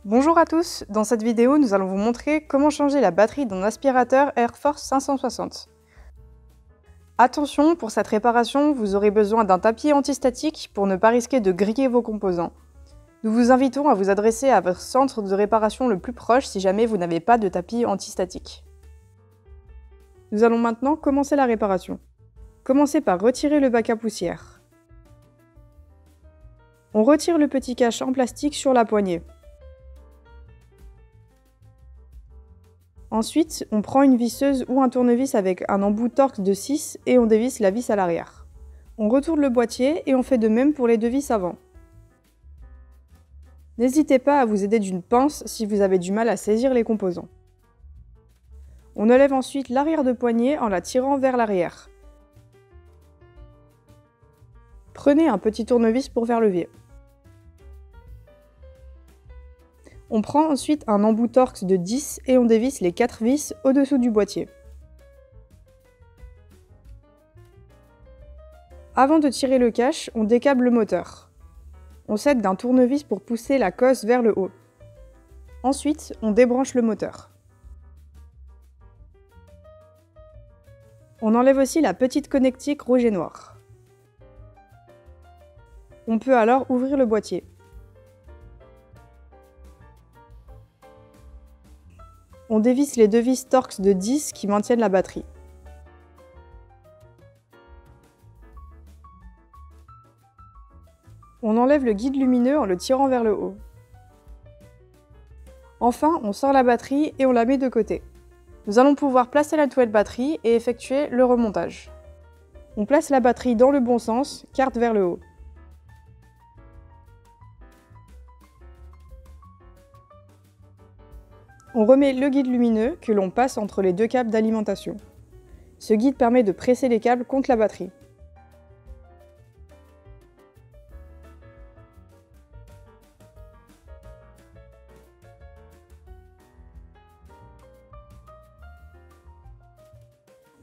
Bonjour à tous, dans cette vidéo nous allons vous montrer comment changer la batterie d'un aspirateur Air Force 560. Attention, pour cette réparation, vous aurez besoin d'un tapis antistatique pour ne pas risquer de griller vos composants. Nous vous invitons à vous adresser à votre centre de réparation le plus proche si jamais vous n'avez pas de tapis antistatique. Nous allons maintenant commencer la réparation. Commencez par retirer le bac à poussière. On retire le petit cache en plastique sur la poignée. Ensuite, on prend une visseuse ou un tournevis avec un embout Torx de 6 et on dévisse la vis à l'arrière. On retourne le boîtier et on fait de même pour les deux vis avant. N'hésitez pas à vous aider d'une pince si vous avez du mal à saisir les composants. On enlève ensuite l'arrière de poignée en la tirant vers l'arrière. Prenez un petit tournevis pour faire levier. On prend ensuite un embout Torx de 10 et on dévisse les 4 vis au-dessous du boîtier. Avant de tirer le cache, on décable le moteur. On s'aide d'un tournevis pour pousser la cosse vers le haut. Ensuite, on débranche le moteur. On enlève aussi la petite connectique rouge et noir. On peut alors ouvrir le boîtier. On dévisse les deux vis Torx de 10 qui maintiennent la batterie. On enlève le guide lumineux en le tirant vers le haut. Enfin, on sort la batterie et on la met de côté. Nous allons pouvoir placer la nouvelle batterie et effectuer le remontage. On place la batterie dans le bon sens, carte vers le haut. On remet le guide lumineux que l'on passe entre les deux câbles d'alimentation. Ce guide permet de presser les câbles contre la batterie.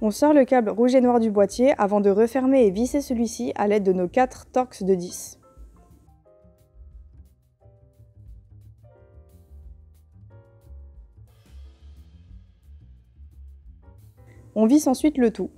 On sort le câble rouge et noir du boîtier avant de refermer et visser celui-ci à l'aide de nos 4 Torx de 10. On visse ensuite le tout.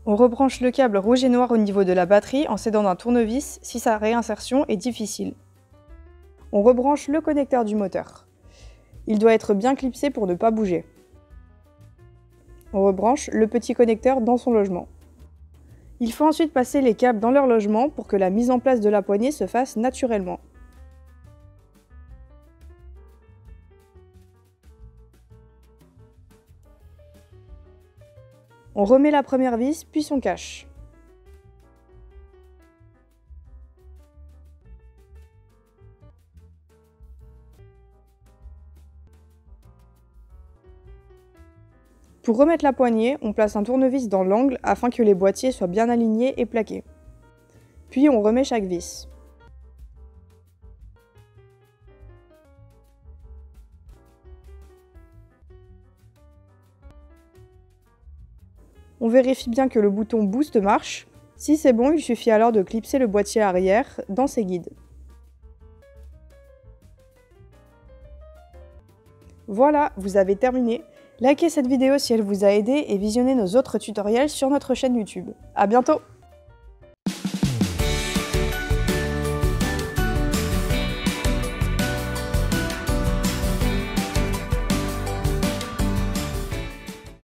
On rebranche le câble rouge et noir au niveau de la batterie en s'aidant d'un tournevis si sa réinsertion est difficile. On rebranche le connecteur du moteur. Il doit être bien clipsé pour ne pas bouger. On rebranche le petit connecteur dans son logement. Il faut ensuite passer les câbles dans leur logement pour que la mise en place de la poignée se fasse naturellement. On remet la première vis, puis son cache. Pour remettre la poignée, on place un tournevis dans l'angle afin que les boîtiers soient bien alignés et plaqués. Puis on remet chaque vis. On vérifie bien que le bouton Boost marche. Si c'est bon, il suffit alors de clipser le boîtier arrière dans ses guides. Voilà, vous avez terminé. Likez cette vidéo si elle vous a aidé et visionnez nos autres tutoriels sur notre chaîne YouTube. À bientôt!